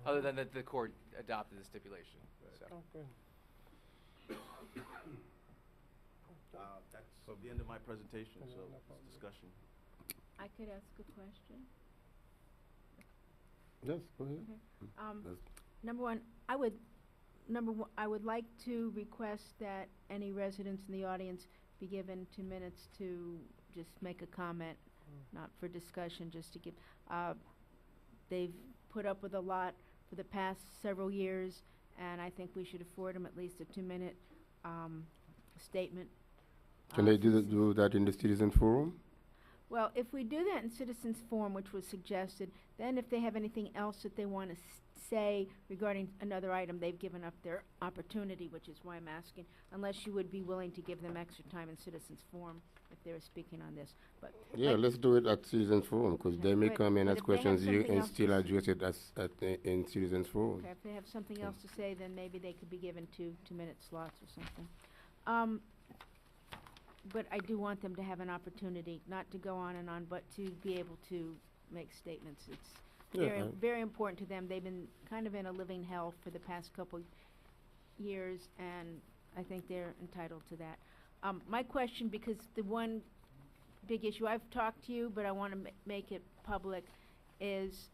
other than that the court adopted the stipulation. So. Okay. That's the end of my presentation, No so problem. it's discussion. I could ask a question. Yes, go ahead. Okay. Yes. Number one, I would like to request that any residents in the audience be given 2 minutes to just make a comment, not for discussion, just to give, they've put up with a lot for the past several years, and I think we should afford them at least a 2-minute, statement. Can they do that in the citizen forum? Well, if we do that in citizens forum, which was suggested, then if they have anything else that they want to say regarding another item, they've given up their opportunity, which is why I'm asking, unless you would be willing to give them extra time in citizens forum if they were speaking on this. But Yeah, like- let's do it at citizen forum, because Okay, they may but- come in but as if they have questions here something and else to still s- address it in citizens forum. Okay, if they have something else to say, then maybe they could be given 2-minute slots or something. But I do want them to have an opportunity, not to go on and on, but to be able to make statements. It's Yeah, very important to them. They've been kind of in a living hell for the past couple years, and I think they're entitled to that. My question, because the one big issue, I've talked to you, but I want to make it public, is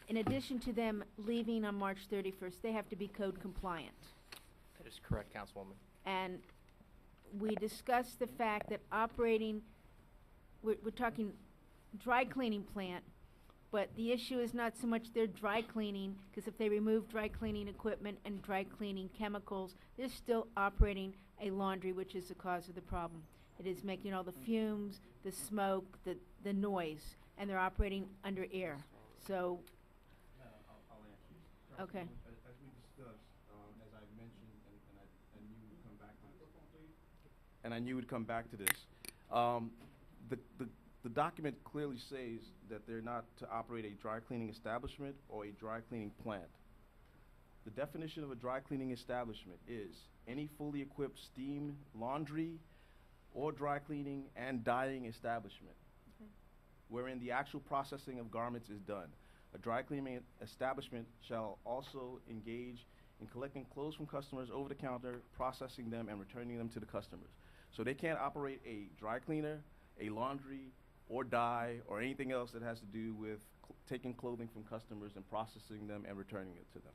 in addition to them leaving on March 31st, they have to be code compliant. That is correct, Councilwoman. And we discussed the fact that operating, we're talking dry cleaning plant, but the issue is not so much their dry cleaning, because if they remove dry cleaning equipment and dry cleaning chemicals, they're still operating a laundry, which is the cause of the problem. It is making all the fumes, the smoke, the noise, and they're operating under air. So, I'll answer you. okay. As we discussed, as I mentioned, and you would come back to this. And I knew you would come back to this. The document clearly says that they're not to operate a dry cleaning establishment or a dry cleaning plant. The definition of a dry cleaning establishment is any fully equipped steam laundry or dry cleaning and dyeing establishment wherein the actual processing of garments is done. A dry cleaning establishment shall also engage in collecting clothes from customers over the counter, processing them, and returning them to the customers. So they can't operate a dry cleaner, a laundry, or dye, or anything else that has to do with taking clothing from customers and processing them and returning it to them.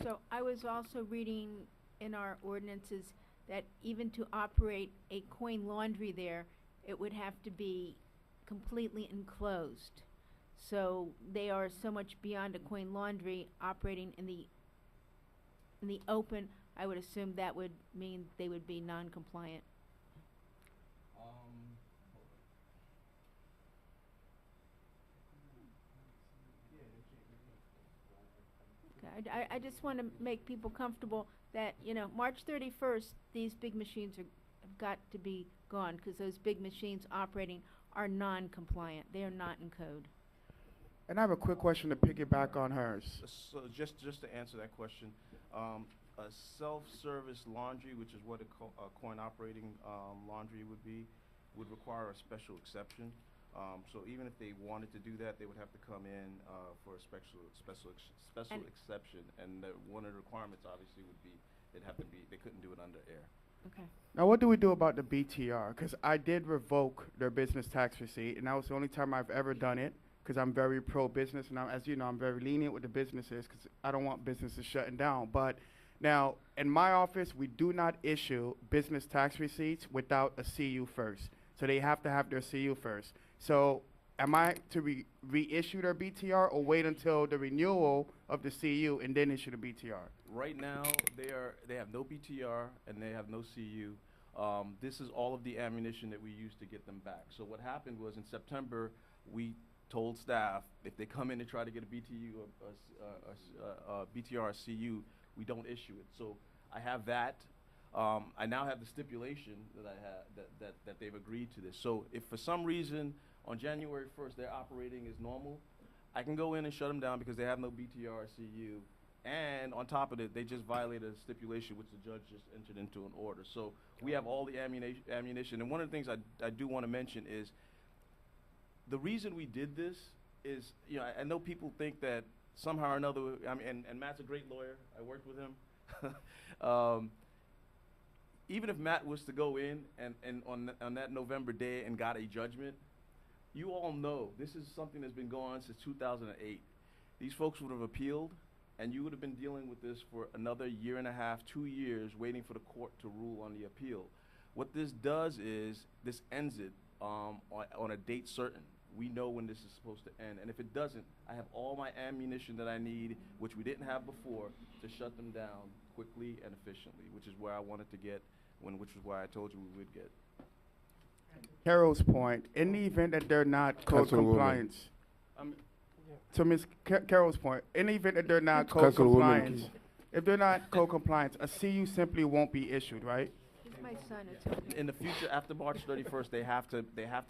So I was also reading in our ordinances that even to operate a coin laundry there, it would have to be completely enclosed. So they are so much beyond a coin laundry operating in the open. I would assume that would mean they would be non-compliant. Okay, I just want to make people comfortable that, you know, March 31st, these big machines have got to be gone, because those big machines operating are non-compliant. They are not in code. And I have a quick question to piggyback on hers. So just to answer that question, a self-service laundry, which is what a coin operating laundry would be, would require a special exception. So even if they wanted to do that, they would have to come in for a special And- exception. And one of the requirements obviously would be they couldn't do it under air. Okay. Now, what do we do about the BTR? Because I did revoke their business tax receipt, and that was the only time I've ever done it, because I'm very pro-business, and as you know, I'm very lenient with the businesses, because I don't want businesses shutting down. But now, in my office, we do not issue business tax receipts without a CU first. So they have to have their CU first. So am I to reissue their BTR, or wait until the renewal of the CU and then issue the BTR? Right now, they have no BTR and they have no CU. This is all of the ammunition that we used to get them back. So what happened was in September, we told staff if they come in and try to get a BTU or BTR or CU, we don't issue it. So I have that. I now have the stipulation that they've agreed to this. So if for some reason on January 1st they're operating as normal, I can go in and shut them down because they have no BTR or CU. And on top of it, they just violated a stipulation which the judge just entered into an order. So we have all the ammunition. And one of the things I do want to mention is the reason we did this is, you know, I know people think that somehow or another, I mean, and Matt's a great lawyer. I worked with him. Even if Matt was to go in and on that November day and got a judgment, you all know this is something that's been going on since 2008. These folks would have appealed, and you would have been dealing with this for another year and a half, 2 years, waiting for the court to rule on the appeal. What this does is this ends it on a date certain. We know when this is supposed to end, and if it doesn't, I have all my ammunition that I need, which we didn't have before, to shut them down quickly and efficiently, which is where I wanted to get, which is why I told you we would get. Carol's point, in the event that they're not code Councilwoman. compliance, to Ms. Carol's point, in the event that they're not code Councilwoman, compliance, please. if they're not code compliance, a CU simply won't be issued, right? He's my son, it's okay. In the future, after March 31st, they have to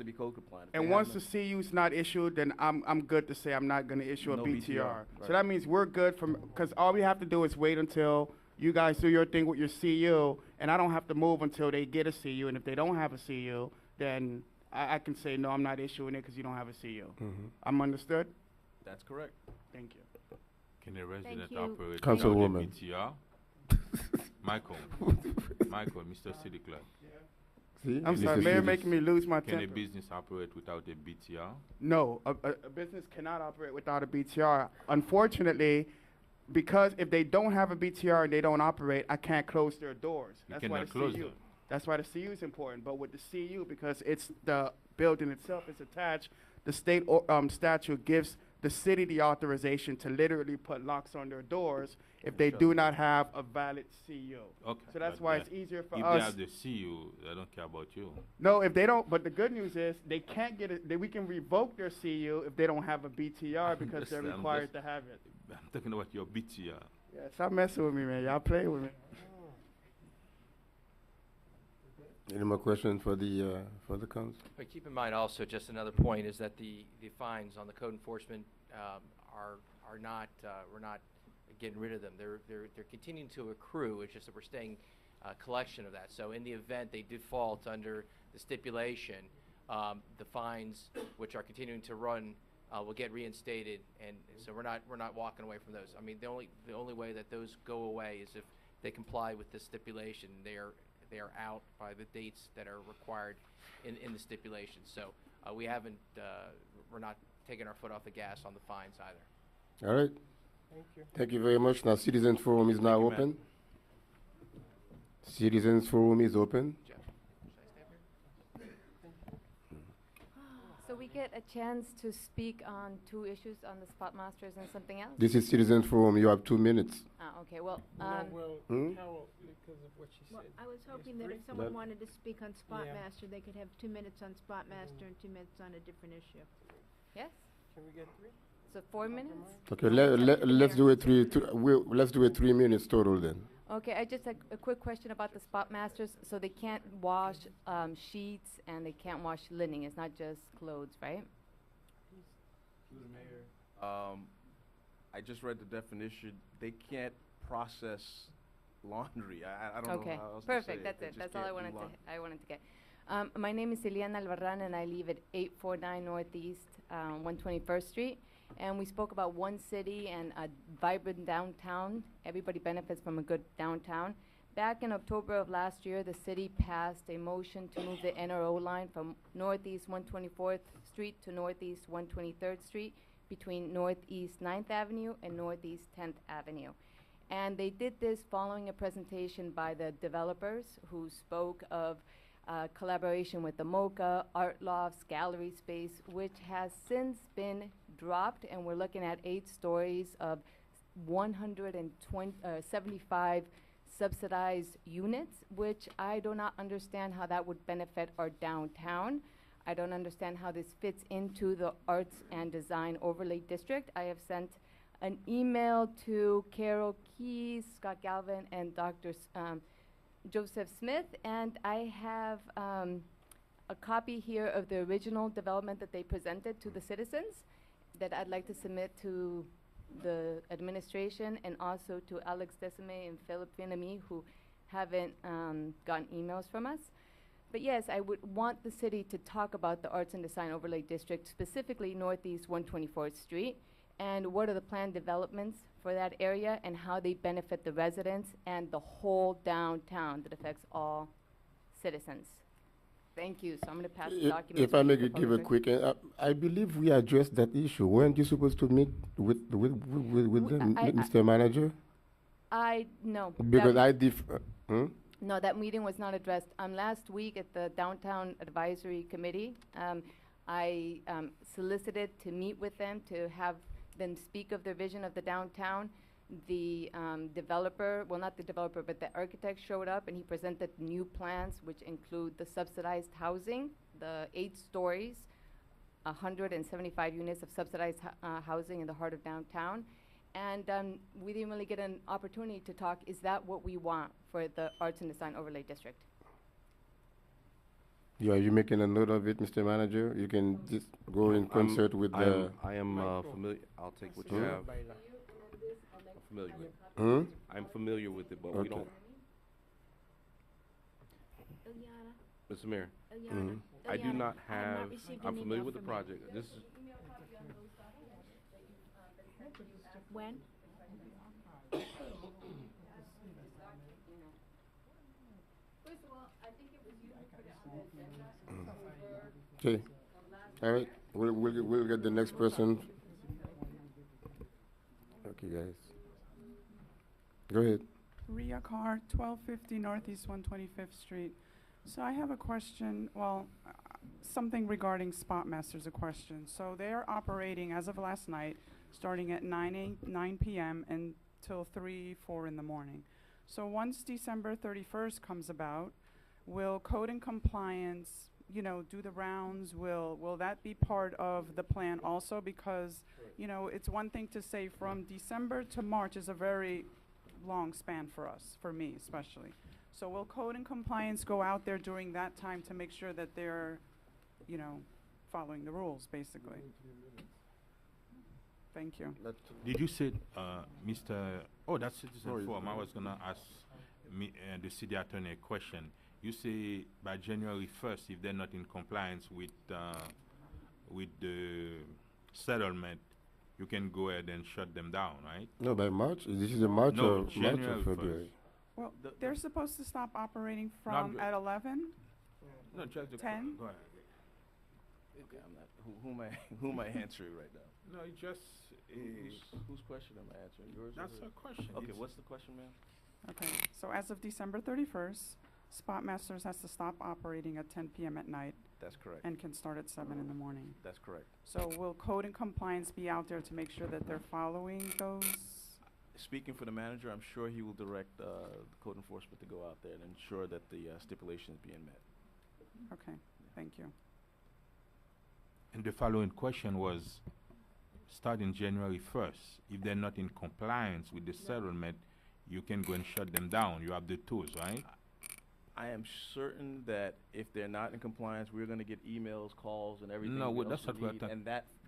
be code compliant. If And they have once no- the CU's not issued, then I'm good to say I'm not gonna issue a No BTR. BTR, So right. that means we're good cause all we have to do is wait until you guys do your thing with your CU, and I don't have to move until they get a CU, and if they don't have a CU, then I can say, no, I'm not issuing it cause you don't have a CU. I'm understood? That's correct. Thank you. Can a resident you. operate without a Councilwoman. BTR? Michael, Mr. City Clerk. See? I'm Mr. sorry, Mayor Shivers, making me lose my Can a temper. business operate without a BTR? No, a business cannot operate without a BTR. Unfortunately, because if they don't have a BTR and they don't operate, I can't close their doors. You That's why cannot the close CU. them. That's why the CU is important. But with the CU, because it's the building itself is attached, the state statute gives the city the authorization to literally put locks on their doors if they do not have a valid CU. Okay. So that's but why then it's easier for if us. they have the CU, they don't care about you. No, if they don't, but the good news is they can't get it, we can revoke their CU if they don't have a BTR because they're I'm required just- to have it. I'm talking about your BTR. Yeah, stop messing with me, man. Y'all play with me. Any more questions for the council? But keep in mind also, just another point, is that the fines on the code enforcement are not, we're not getting rid of them. They're continuing to accrue. It's just that we're staying collection of that. So in the event they default under the stipulation, the fines, which are continuing to run, will get reinstated, and so we're not walking away from those. I mean, the only way that those go away is if they comply with the stipulation. They are out by the dates that are required in the stipulation. So we haven't, we're not taking our foot off the gas on the fines either. All right. Thank you very much. Now, Citizens Forum is now you, Matt. open. Citizens Forum is open. Jeff, should I stay up here? So we get a chance to speak on two issues, on the spot masters and something else? This is Citizens Forum. You have 2 minutes. Okay, well, Hmm? Carol, because of what she Well, said. I was hoping that if someone That- wanted to speak on Spot Yeah. Master, they could have 2 minutes on Spot Master and 2 minutes on a different issue. yes, Can we get 3? so 4 minutes? Okay, let's do it let's do it 3 minutes total then. Okay, I just, a quick question about the spot masters. So they can't wash sheets and they can't wash linen. It's not just clothes, right? I just read the definition. They can't process laundry. I don't know Okay, how else to perfect, say that's They it. just That's all can't I do laundry. wanted to get. My name is Eliana Albarran, and I live at 849 Northeast 121st Street. And we spoke about one city and a vibrant downtown. Everybody benefits from a good downtown. Back in October of last year, the city passed a motion to move the NRO line from Northeast 124th Street to Northeast 123rd Street between Northeast 9th Avenue and Northeast 10th Avenue. And they did this following a presentation by the developers who spoke of collaboration with the MoCA, Art Lofts, Gallery Space, which has since been dropped, and we're looking at 8 stories of 175 subsidized units, which I do not understand how that would benefit our downtown. I don't understand how this fits into the Arts and Design Overlay District. I have sent an email to Carol Keys, Scott Galvin, and Dr. Joseph Smith, and I have a copy here of the original development that they presented to the citizens that I'd like to submit to the administration and also to Alex Desime and Philip Finamy, who haven't gotten emails from us. But yes, I would want the city to talk about the Arts and Design Overlay District, specifically Northeast 124th Street, and what are the planned developments for that area and how they benefit the residents and the whole downtown that affects all citizens. Thank you. So I'm going to pass the documents. If I to may the give a public. quick, I believe we addressed that issue. Weren't you supposed to meet with the Mr. Manager? No. Because that- hmm? No, that meeting was not addressed. Last week at the Downtown Advisory Committee, I solicited to meet with them to have them speak of their vision of the downtown. The developer, well, not the developer, but the architect showed up and he presented new plans, which include the subsidized housing, the 8 stories, 175 units of subsidized housing in the heart of downtown. And we didn't really get an opportunity to talk, is that what we want for the Arts and Design Overlay District? Are you making a note of it, Mr. Manager? You can just go in concert with the. I am familiar. I'll take what you Hmm? have. I'm familiar with it. Hmm? I'm familiar with it, but we Okay. don't. Ilyana, Mr. Mayor, Ilyana, I do Ilyana, not I have have. not received I'm an familiar email with the from you. project. This is. When? Okay. All right. We'll get the next person. Okay, guys. Go ahead. Ria Carr, 1250 Northeast 125th Street. So I have a question, something regarding Spot Master's a question. So they're operating as of last night, starting at 9 p.m. until 3, 4 in the morning. So once December 31st comes about, will code and compliance, do the rounds? Will that be part of the plan also? Because, it's one thing to say from December to March is a very long span for us, for me especially. So will code and compliance go out there during that time to make sure that they're, following the rules, basically? Thank you. Did you say, Mr. Oh, that's No, Citizen you- Forum. I was gonna ask me, the city attorney a question. You say by January 1st, if they're not in compliance with the settlement, you can go ahead and shut them down, right? No, by March. This is a March No, or March January or 1st. February. Well, The- they're supposed to stop operating No, I'm from good. at 11? No, just the 10? Go ahead. Okay, I'm not. Who am I answering right now? No, it just Whose question am I answering? Yours? or that's hers? a question. Okay, It's- what's the question, ma'am? Okay, so as of December 31st, Spot Masters has to stop operating at 10 p.m. at night That's correct. and can start at 7 in the morning. That's correct. So will code and compliance be out there to make sure that they're following those? Speaking for the manager, I'm sure he will direct the code enforcement to go out there and ensure that the stipulation is being met. Okay, thank you. And the following question was, starting January 1st, if they're not in compliance with the settlement, you can go and shut them down. You have the tools, right? I am certain that if they're not in compliance, we're gonna get emails, calls, and everything No, well, else that's we what we're need, talk- and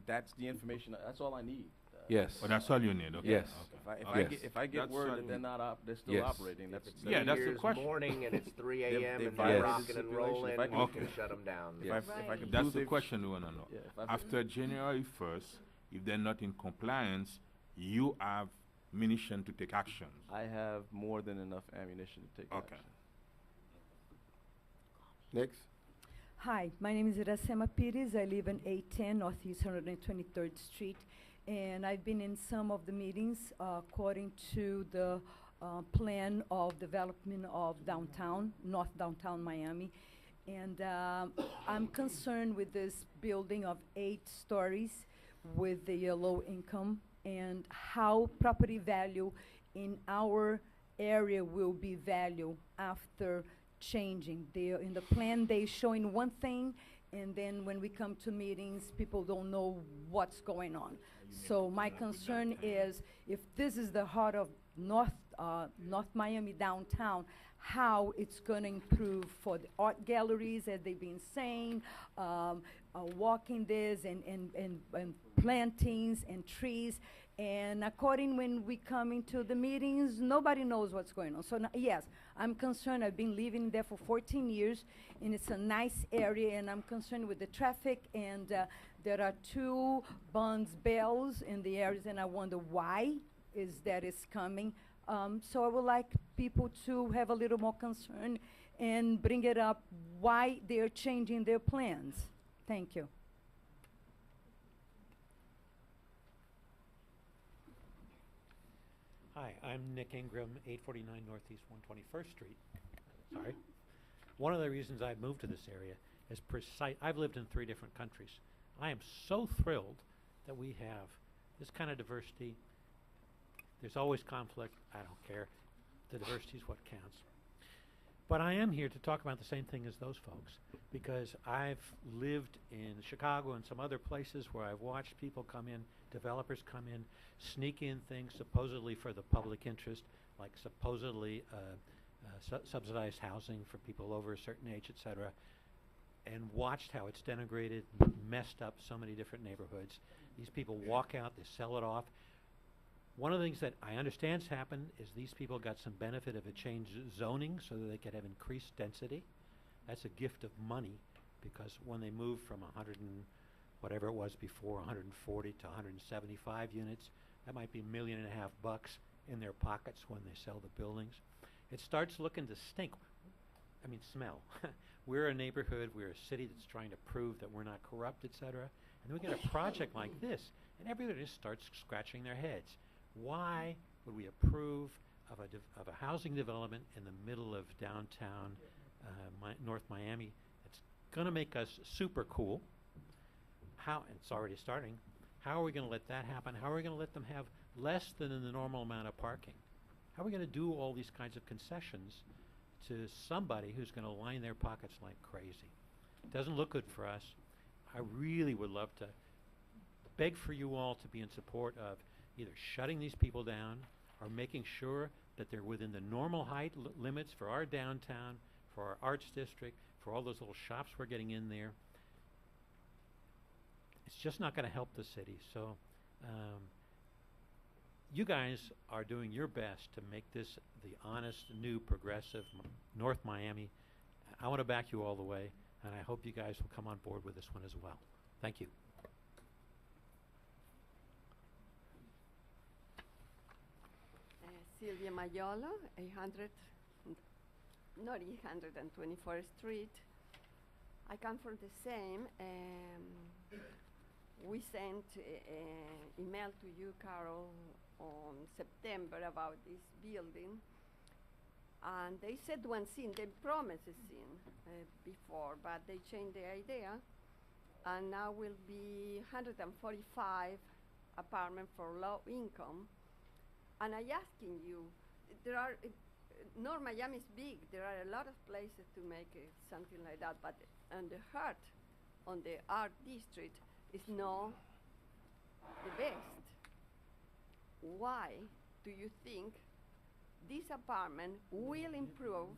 that's the information, that's all I need. Yes. Oh, that's all you need, okay? Yes. Okay. If I get That's word what that they're not they're still Yes. operating, If that's. it's Yeah, New that's the Year's question. morning and it's 3 They've- a.m. they've and violated they're the rocking and stipulation. rolling, If I you can- can shut them down. If I can Right. That's prove the they've- question we want to know. Yeah, if I- After January 1st, if they're not in compliance, you have ammunition to take action. I have more than enough ammunition to take Okay. action. Next. Hi, my name is Iracema Pires. I live in 810 Northeast 123rd Street, and I've been in some of the meetings according to the plan of development of downtown, North Downtown Miami. And I'm concerned with this building of 8 stories with the low income and how property value in our area will be valued after changing. In the plan, they showing one thing, and then when we come to meetings, people don't know what's going on. So my concern is, if this is the heart of North Miami downtown, how it's gonna improve for the art galleries, as they've been saying, walking this and plantings and trees. And according when we come into the meetings, nobody knows what's going on. So yes, I'm concerned. I've been living there for 14 years, and it's a nice area, and I'm concerned with the traffic and There are two Bonds Bells in the areas, and I wonder why that is coming. So I would like people to have a little more concern and bring it up why they're changing their plans. Thank you. Hi, I'm Nick Ingram, 849 Northeast 121st Street. Sorry. One of the reasons I moved to this area is I've lived in 3 different countries. I am so thrilled that we have this kind of diversity. There's always conflict. I don't care. The diversity is what counts. But I am here to talk about the same thing as those folks, because I've lived in Chicago and some other places where I've watched people come in, developers come in, sneak in things supposedly for the public interest, like supposedly subsidized housing for people over a certain age, et cetera, and watched how it's denigrated, messed up so many different neighborhoods. These people walk out, they sell it off. One of the things that I understand's happened is these people got some benefit of a change zoning so that they could have increased density. That's a gift of money, because when they move from 100 and whatever it was before, 140 to 175 units, that might be $1.5 million in their pockets when they sell the buildings. It starts looking to stink. I mean, smell. We're a neighborhood, we're a city that's trying to prove that we're not corrupt, et cetera. And then we get a project like this, and everybody just starts scratching their heads. Why would we approve of a housing development in the middle of downtown North Miami? It's going to make us super cool. How? It's already starting. How are we going to let that happen? How are we going to let them have less than the normal amount of parking? How are we going to do all these kinds of concessions to somebody who's going to line their pockets like crazy? It doesn't look good for us. I really would love to beg for you all to be in support of either shutting these people down or making sure that they're within the normal height limits for our downtown, for our arts district, for all those little shops we're getting in there. It's just not going to help the city. So you guys are doing your best to make this the honest, new, progressive North Miami. I want to back you all the way, and I hope you guys will come on board with this one as well. Thank you. Sylvia Mayolo, 824th Street. I come from the same. We sent an email to you, Carol, on September about this building. And they said one thing, they promised a thing before, but they changed the idea. And now will be 145 apartments for low income. And I asking you, there are, North Miami is big. There are a lot of places to make something like that, but on the heart, on the art district, is not the best. Why do you think this apartment will improve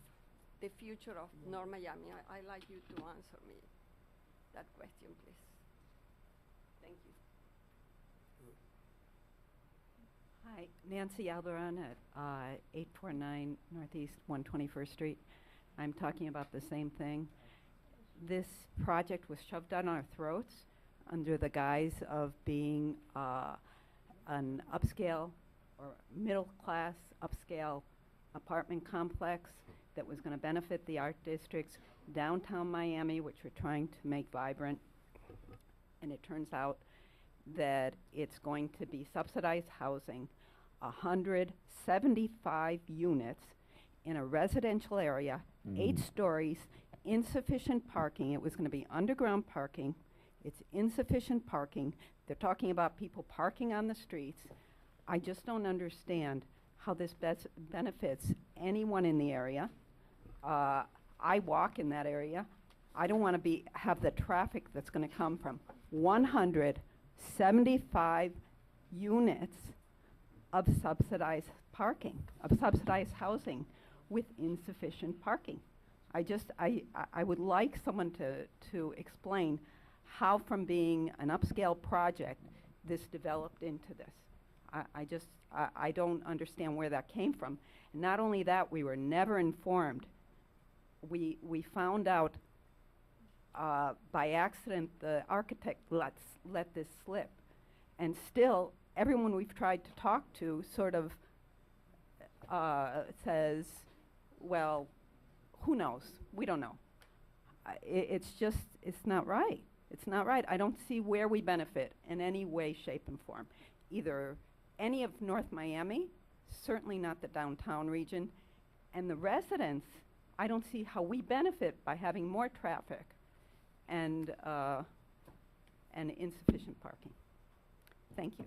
the future of North Miami? I'd like you to answer me that question, please. Thank you. Hi, Nancy Albaran at 849 Northeast 121st Street. I'm talking about the same thing. This project was shoved down our throats under the guise of being an upscale or middle-class upscale apartment complex that was going to benefit the art districts, downtown Miami, which we're trying to make vibrant. And it turns out that it's going to be subsidized housing, 175 units in a residential area, 8 stories, insufficient parking. It was going to be underground parking. It's insufficient parking. They're talking about people parking on the streets. I just don't understand how this benefits anyone in the area. I walk in that area. I don't want to have the traffic that's going to come from 175 units of subsidized parking, of subsidized housing with insufficient parking. I would like someone to explain how from being an upscale project this developed into this. I don't understand where that came from. And not only that, we were never informed. We found out by accident, the architect let this slip. And still, everyone we've tried to talk to sort of says, well, who knows? We don't know. It's just, it's not right. It's not right. I don't see where we benefit in any way, shape, and form. Either any of North Miami, certainly not the downtown region, and the residents, I don't see how we benefit by having more traffic and insufficient parking. Thank you.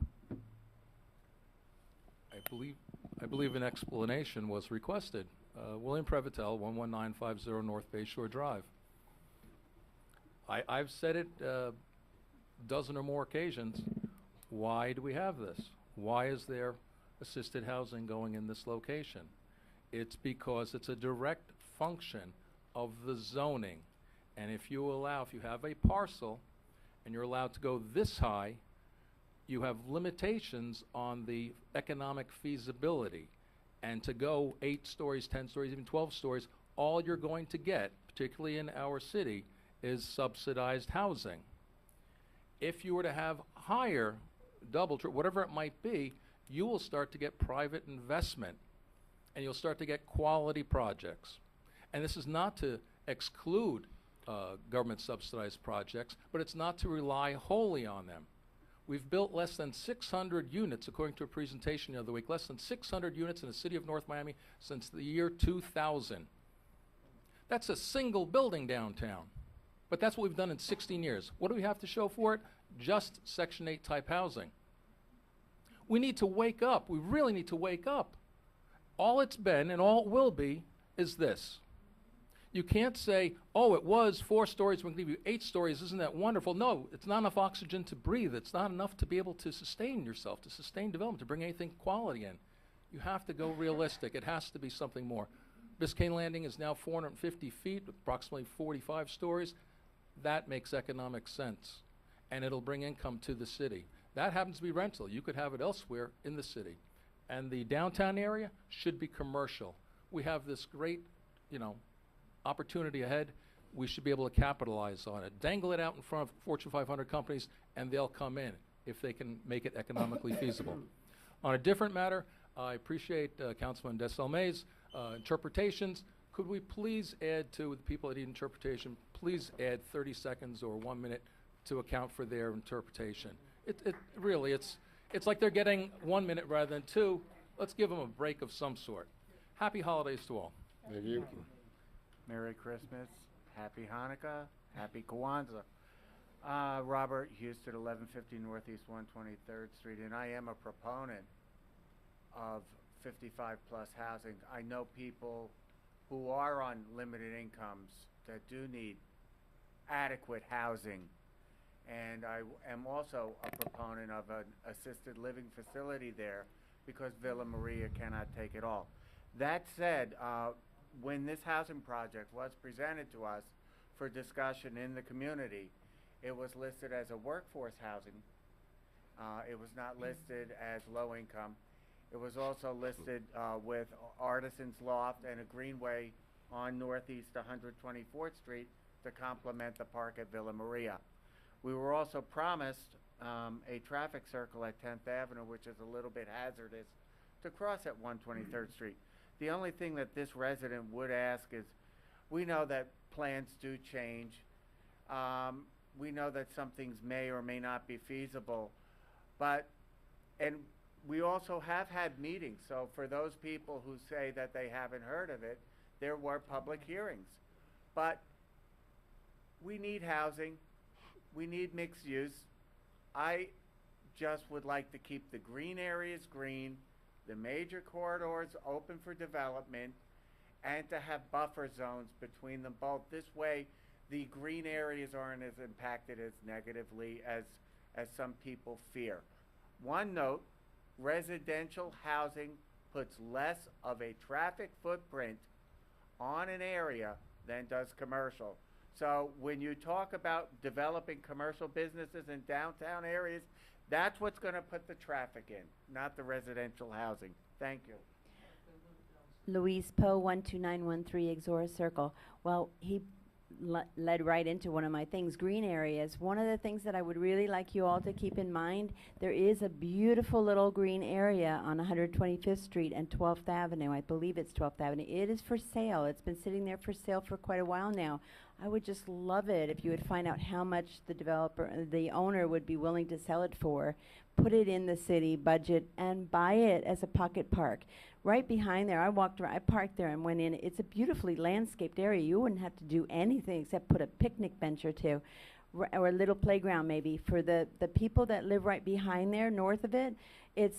I believe an explanation was requested. William Previtel, 11950 North Bay Shore Drive. I've said it a dozen or more occasions. Why do we have this? Why is there assisted housing going in this location? It's because it's a direct function of the zoning. And if you have a parcel and you're allowed to go this high, you have limitations on the economic feasibility. And to go 8 stories, 10 stories, even 12 stories, all you're going to get, particularly in our city, is subsidized housing. If you were to have higher, double, whatever it might be, you will start to get private investment and you'll start to get quality projects. And this is not to exclude government subsidized projects, but it's not to rely wholly on them. We've built less than 600 units, according to a presentation the other week, less than 600 units in the city of North Miami since the year 2000. That's a single building downtown. But that's what we've done in 16 years. What do we have to show for it? Just Section 8 type housing. We need to wake up. We really need to wake up. All it's been and all it will be is this. You can't say, oh, it was 4 stories, we're going to give you 8 stories, isn't that wonderful? No, it's not enough oxygen to breathe. It's not enough to be able to sustain yourself, to sustain development, to bring anything quality in. You have to go realistic. It has to be something more. Biscayne Landing is now 450 feet, approximately 45 stories. That makes economic sense, and it'll bring income to the city. That happens to be rental. You could have it elsewhere in the city. And the downtown area should be commercial. We have this great, opportunity ahead. We should be able to capitalize on it. Dangle it out in front of Fortune 500 companies, and they'll come in if they can make it economically feasible. On a different matter, I appreciate Councilman Desalme's interpretations. Could we please add to the people that need interpretation, please add 30 seconds or 1 minute to account for their interpretation. It really, it's like they're getting 1 minute rather than 2. Let's give them a break of some sort. Happy holidays to all. Thank you. Merry Christmas, Happy Hanukkah, Happy Kwanzaa. Robert Houston, 1150 Northeast 123rd Street, and I am a proponent of 55 plus housing. I know people who are on limited incomes that do need adequate housing. And I am also a proponent of an assisted living facility there because Villa Maria cannot take it all. That said, when this housing project was presented to us for discussion in the community, it was listed as a workforce housing. It was not listed as low income. It was also listed with Artisans Loft and a greenway on Northeast 124th Street to complement the park at Villa Maria. We were also promised a traffic circle at 10th Avenue, which is a little bit hazardous to cross at 123rd Street. The only thing that this resident would ask is, we know that plans do change. We know that some things may or may not be feasible, and we also have had meetings. So for those people who say that they haven't heard of it, there were public hearings. But we need housing. We need mixed use. I just would like to keep the green areas green, the major corridors open for development, and to have buffer zones between them both. This way, the green areas aren't as impacted as negatively as some people fear. One note, residential housing puts less of a traffic footprint on an area than does commercial. So when you talk about developing commercial businesses in downtown areas, that's what's going to put the traffic in, not the residential housing. Thank you. Louise Poe, 12913 Exora Circle. Well, he led right into one of my things, green areas. One of the things that I would really like you all to keep in mind, there is a beautiful little green area on 125th Street and 12th Avenue. I believe it's 12th Avenue. It is for sale. It's been sitting there for sale for quite a while now. I would just love it if you would find out how much the owner would be willing to sell it for, put it in the city budget, and buy it as a pocket park. Right behind there, I walked around, I parked there and went in. It's a beautifully landscaped area. You wouldn't have to do anything except put a picnic bench or two, or a little playground maybe. For the people that live right behind there, north of it,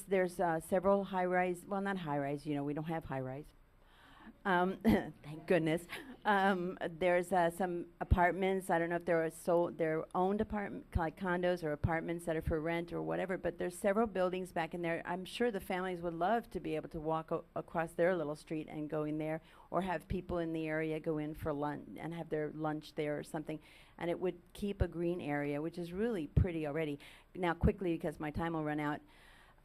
there's several high-rise, well, not high-rise, we don't have high-rise. Thank goodness. There's some apartments. I don't know if they're owned apartment, like condos or apartments that are for rent or whatever, but there's several buildings back in there. I'm sure the families would love to be able to walk across their little street and go in there, or have people in the area go in for lunch and have their lunch there or something. And it would keep a green area, which is really pretty already. Now, quickly, because my time will run out.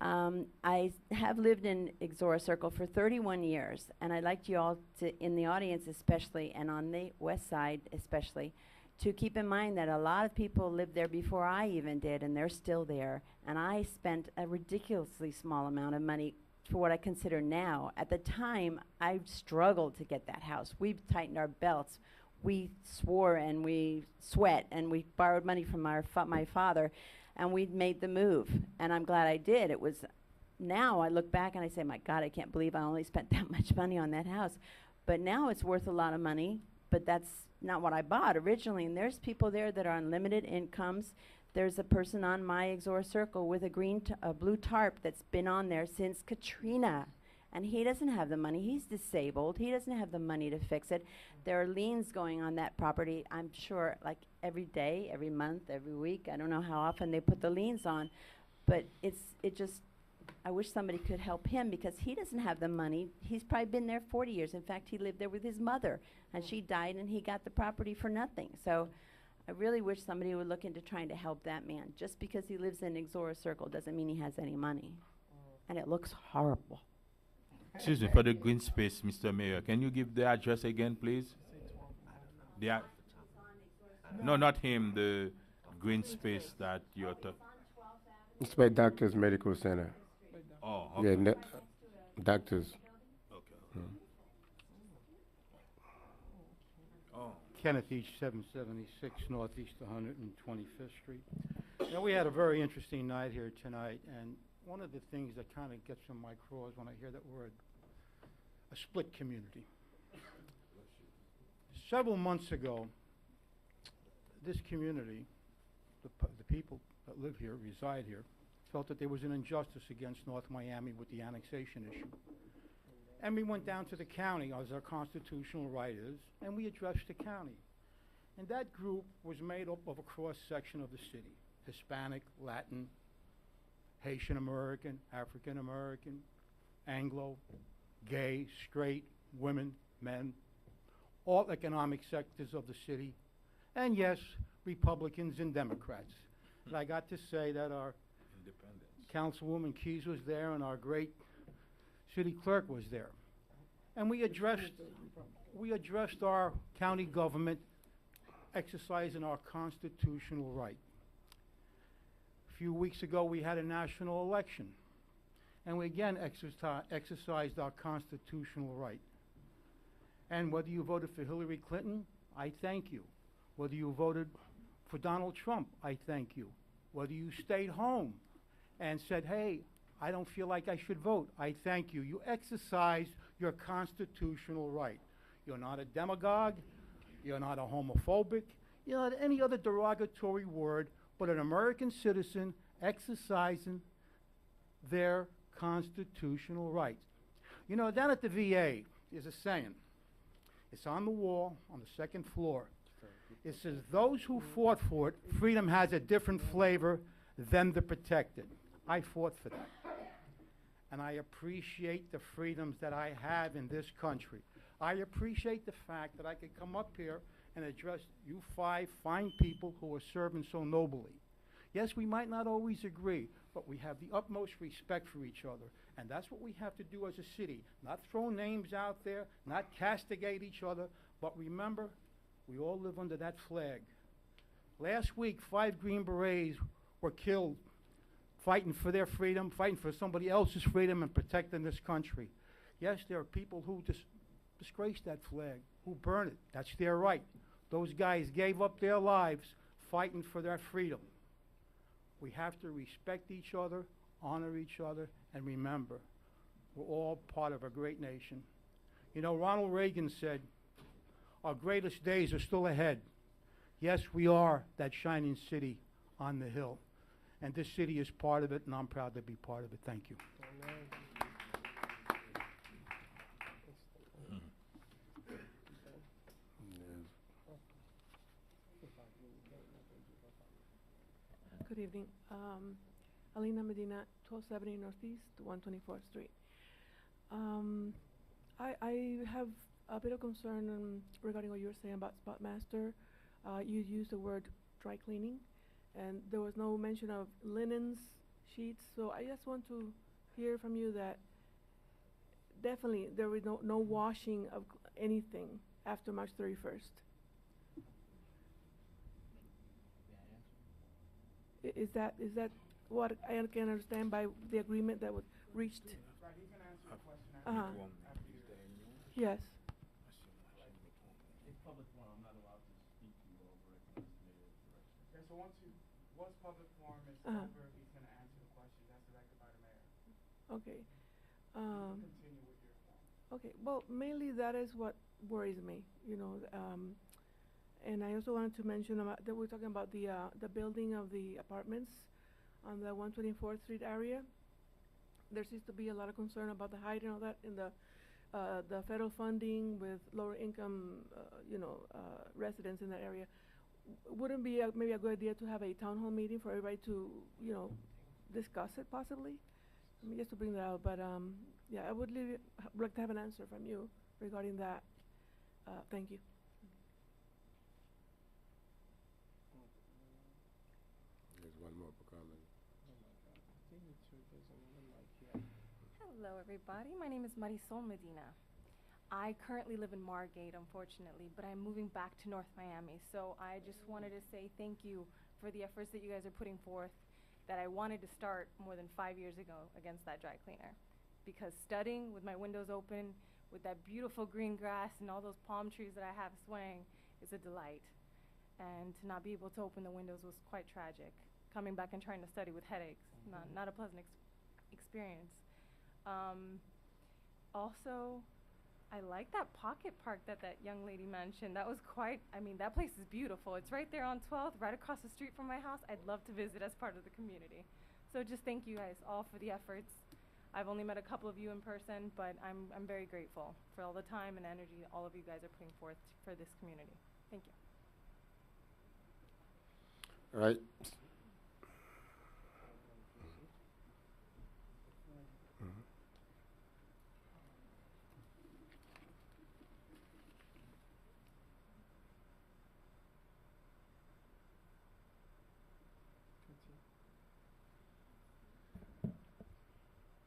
I have lived in Exora Circle for 31 years, and I'd like you all to, in the audience especially, and on the west side especially, to keep in mind that a lot of people lived there before I even did, and they're still there. And I spent a ridiculously small amount of money for what I consider now. At the time, I struggled to get that house. We tightened our belts. We swore and we sweat, and we borrowed money from my father. And we made the move, and I'm glad I did. It was, now I look back and I say, my God, I can't believe I only spent that much money on that house. But now it's worth a lot of money, but that's not what I bought originally. And there's people there that are on limited incomes. There's a person on my Exora Circle with a blue tarp that's been on there since Katrina. And he doesn't have the money. He's disabled. He doesn't have the money to fix it. There are liens going on that property, I'm sure, like every day, every month, every week. I don't know how often they put the liens on. But I wish somebody could help him, because he doesn't have the money. He's probably been there 40 years. In fact, he lived there with his mother, and she died, and he got the property for nothing. So I really wish somebody would look into trying to help that man. Just because he lives in Exora Circle doesn't mean he has any money. And it looks horrible. Excuse me, for the green space, Mr. Mayor, can you give the address again, please? No, not him, the green space that you're talking. It's by Doctors Medical Center. Oh, okay. Yeah, doctors. Okay. Oh. Kenneth Each, 776 Northeast 125th Street. Now, we had a very interesting night here tonight, and one of the things that kind of gets on my craws when I hear that word, a split community. Several months ago, this community, the people that live here, reside here, felt that there was an injustice against North Miami with the annexation issue. And we went down to the county, as our constitutional right is, and we addressed the county. And that group was made up of a cross-section of the city, Hispanic, Latin, Haitian American, African American, Anglo, gay, straight, women, men, all economic sectors of the city, and yes, Republicans and Democrats. And I got to say that our Councilwoman Keys was there, and our great city clerk was there. And we addressed our county government exercising our constitutional right. A few weeks ago, we had a national election, and we again exercised our constitutional right. And whether you voted for Hillary Clinton, I thank you. Whether you voted for Donald Trump, I thank you. Whether you stayed home and said, hey, I don't feel like I should vote, I thank you. You exercised your constitutional right. You're not a demagogue, you're not a homophobic, you're not any other derogatory word, but an American citizen exercising their constitutional rights. You know, down at the VA, there's a saying. It's on the wall on the second floor. It says, those who fought for it, freedom has a different flavor than the protected. I fought for that. And I appreciate the freedoms that I have in this country. I appreciate the fact that I could come up here and address you five fine people who are serving so nobly. Yes, we might not always agree, but we have the utmost respect for each other. And that's what we have to do as a city. Not throw names out there, not castigate each other, but remember We all live under that flag. Last week, 5 Green Berets were killed fighting for their freedom, fighting for somebody else's freedom, and protecting this country. Yes, there are people who disgrace that flag, who burn it. That's their right. Those guys gave up their lives fighting for their freedom. We have to respect each other, honor each other, and remember, we're all part of a great nation. You know, Ronald Reagan said, our greatest days are still ahead. Yes, we are that shining city on the hill. And this city is part of it, and I'm proud to be part of it. Thank you. Good evening. Alina Medina, 1270 Northeast, 124th Street. I have a bit of concern regarding what you were saying about Spot Master. You used the word dry cleaning, and there was no mention of linens, sheets. So I just want to hear from you that definitely there was no washing of anything after March 31st. Is that what I can understand by the agreement that was reached? Right, he can answer the question Uh-huh. after you. Yes. It's public forum, I'm not allowed to speak to you over it. Yeah, so once public forum is Uh-huh. over, he's gonna answer the questions as directed by the mayor. Okay. Continue with your form. Okay. Well, mainly that is what worries me. You know, and I also wanted to mention about that we're talking about the building of the apartments on the 124th Street area. There seems to be a lot of concern about the height and all that in the federal funding with lower income, residents in that area. Wouldn't be maybe a good idea to have a town hall meeting for everybody to, discuss it possibly? I mean, just to bring that out, but yeah, I would like to have an answer from you regarding that. Thank you. There's one more for comment. Hello, everybody. My name is Marisol Medina. I currently live in Margate, unfortunately, but I'm moving back to North Miami. So I just wanted to say thank you for the efforts that you guys are putting forth that I wanted to start more than 5 years ago against that dry cleaner. Because studying with my windows open, with that beautiful green grass and all those palm trees that I have swaying is a delight. And to not be able to open the windows was quite tragic. Coming back and trying to study with headaches, not a pleasant experience. Also, I like that pocket park that young lady mentioned. That was that place is beautiful. It's right there on 12th, right across the street from my house. I'd love to visit as part of the community. So just thank you guys all for the efforts. I've only met a couple of you in person, but I'm very grateful for all the time and energy all of you guys are putting forth for this community. Thank you. All right.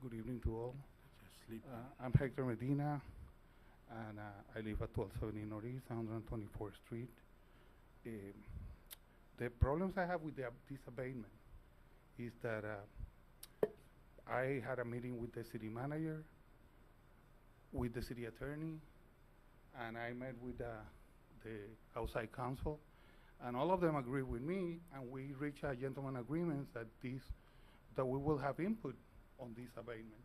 Good evening to all. I'm Hector Medina, and I live at 1270 Northeast, 124th Street. The problems I have with this abatement is that I had a meeting with the city manager, with the city attorney, and I met with the outside counsel, and all of them agree with me, and we reached a gentleman agreement that we will have input on this abatement.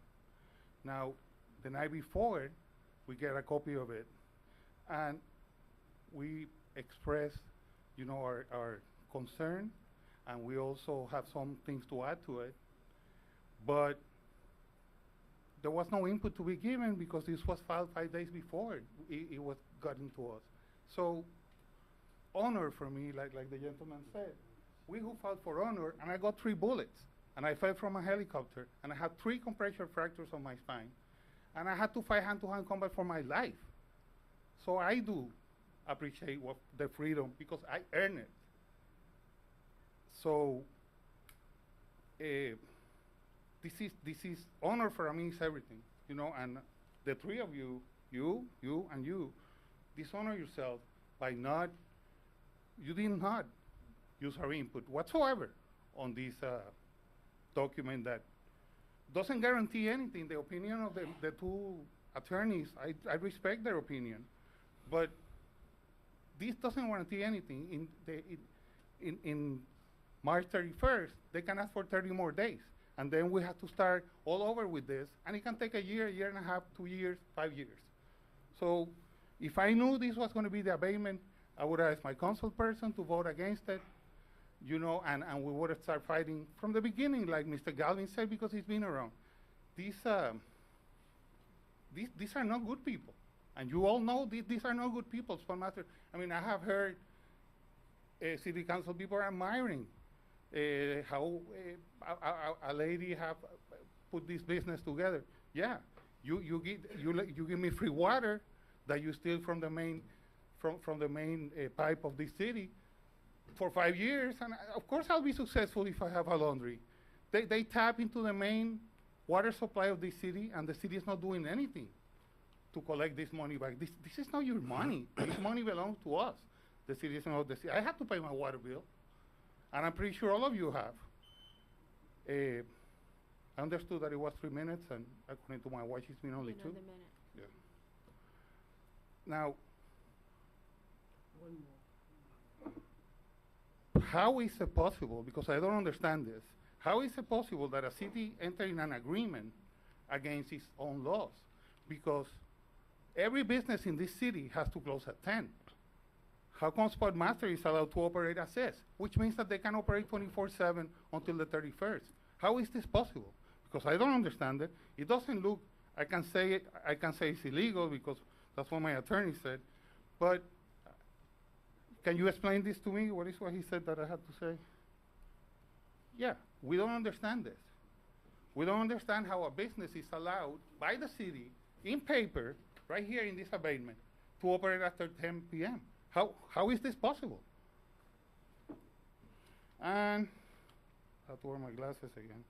Now, the night before, we get a copy of it, and we express, our concern, and we also have some things to add to it. But there was no input to be given because this was filed 5 days before it was gotten to us. So, honor for me, like the gentleman said, we who filed for honor, and I got 3 bullets. And I fell from a helicopter, and I had 3 compression fractures on my spine. And I had to fight hand-to-hand combat for my life. So I do appreciate the freedom because I earned it. So this is honor for me is everything, and the 3 of you, and you, dishonor yourself by not, you did not use our input whatsoever on this document that doesn't guarantee anything. The opinion of the two attorneys, I respect their opinion, but this doesn't guarantee anything. In March 31st, they can ask for 30 more days, and then we have to start all over with this, and it can take a year and a half, 2 years, 5 years. So if I knew this was going to be the abatement, I would ask my council person to vote against it, you know, and we would have started fighting from the beginning, like Mr. Galvin said, because he's been around. These are not good people. And you all know these are not good people, Spotmaster. I mean, I have heard city council people are admiring how a lady have put this business together. Yeah, you give me free water that you steal from the main pipe of this city for 5 years, and of course I'll be successful if I have a laundry. They tap into the main water supply of this city, and the city is not doing anything to collect this money back. This is not your money. This money belongs to us. The city is not the city. I have to pay my water bill, and I'm pretty sure all of you have. I understood that it was 3 minutes, and according to my watch, it's been only 2. Another minute. Yeah. Now, how is it possible, because I don't understand this, how is it possible that a city entering an agreement against its own laws? Because every business in this city has to close at 10. How come Spotmaster is allowed to operate as is, which means that they can operate 24/7 until the 31st? How is this possible? Because I don't understand it. It doesn't look, I can say it's illegal because that's what my attorney said, but can you explain this to me? What is what he said that I had to say? Yeah, we don't understand this. We don't understand how a business is allowed by the city in paper, right here in this abatement, to operate after 10 p.m. How is this possible? And I have to wear my glasses again.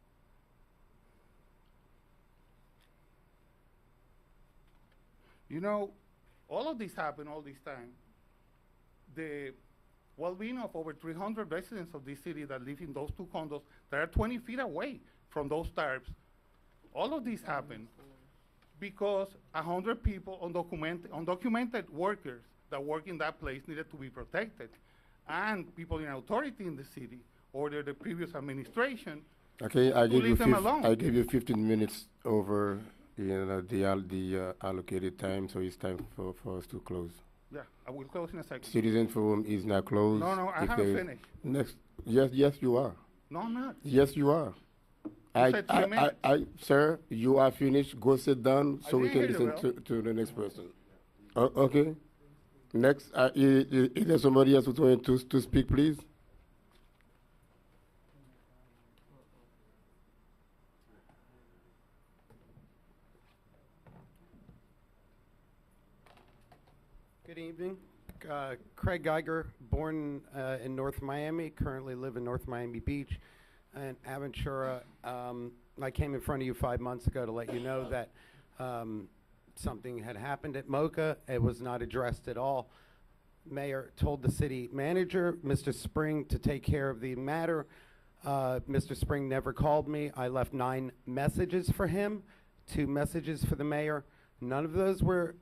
You know, all of this happened all this time. The well-being of over 300 residents of this city that live in those 2 condos that are 20 feet away from those tarps, all of this happened because 100 people, undocumented workers that work in that place needed to be protected. And people in authority in the city ordered the previous administration Okay, to leave them alone. I gave you 15 minutes over the allocated time, so it's time for us to close. Yeah, I will close in a second. Citizen Forum is now closed. No, I If haven't there- finished. Next, yes, you are. No, I'm not. Yes, you are. said 3 minutes. Sir, you are finished. Go sit down so we can didn't hear listen you, to the next person. Okay. Next, is there somebody else who's going to speak, please? Good evening. Craig Geiger, born in North Miami, currently live in North Miami Beach and Aventura. I came in front of you 5 months ago to let you know that something had happened at Mocha. It was not addressed at all. Mayor told the city manager, Mr. Spring, to take care of the matter. Mr. Spring never called me. I left 9 messages for him, 2 messages for the mayor. None of those were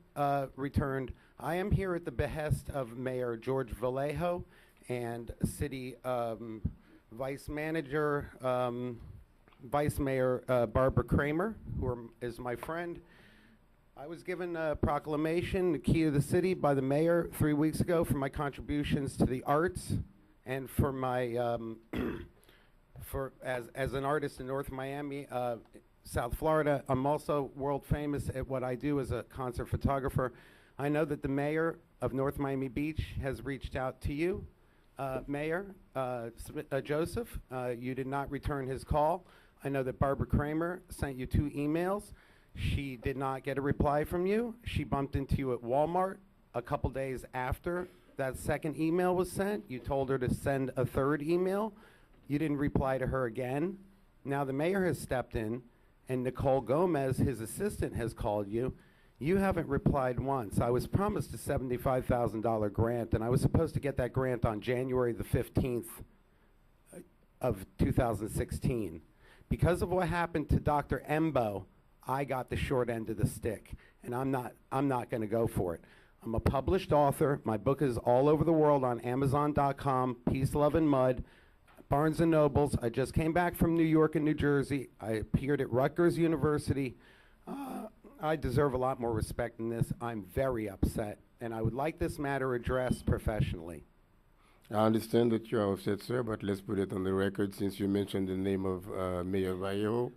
returned. I am here at the behest of Mayor George Vallejo and City Vice Manager, Vice Mayor Barbara Kramer, who is my friend. I was given a proclamation, the key to the city, by the mayor 3 weeks ago for my contributions to the arts and for my as an artist in North Miami, South Florida. I'm also world famous at what I do as a concert photographer. I know that the mayor of North Miami Beach has reached out to you, Mayor Joseph. You did not return his call. I know that Barbara Kramer sent you 2 emails. She did not get a reply from you. She bumped into you at Walmart a couple days after that second email was sent. You told her to send a 3rd email. You didn't reply to her again. Now the mayor has stepped in, and Nicole Gomez, his assistant, has called you. You haven't replied once. I was promised a $75,000 grant, and I was supposed to get that grant on January the 15th of 2016. Because of what happened to Dr. Embo, I got the short end of the stick, and I'm not going to go for it. I'm a published author. My book is all over the world on Amazon.com, Peace, Love, and Mud, Barnes & Nobles. I just came back from New York and New Jersey. I appeared at Rutgers University. I deserve a lot more respect than this. I'm very upset, and I would like this matter addressed professionally. I understand that you're upset, sir, but let's put it on the record since you mentioned the name of Mayor Vallejo.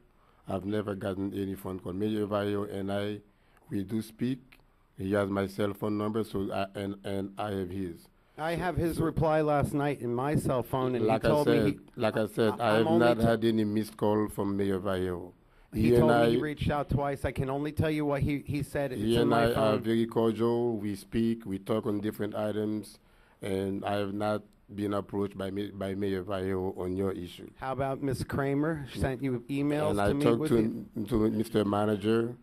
I've never gotten any phone call. Mayor Vallejo and we do speak. He has my cell phone number, so and I have his. I have his reply last night in my cell phone, and Like he told me like I said, I have not had any missed call from Mayor Vallejo. he told me he reached out twice. I can only tell you what he said. It's He in and my I are phone. very cordial. We speak, we talk on different items, and I have not been approached by Mayor Vallejo on your issue. How about Ms. Kramer? Sent you emails And to I me talked with to, it? to Mr. Manager.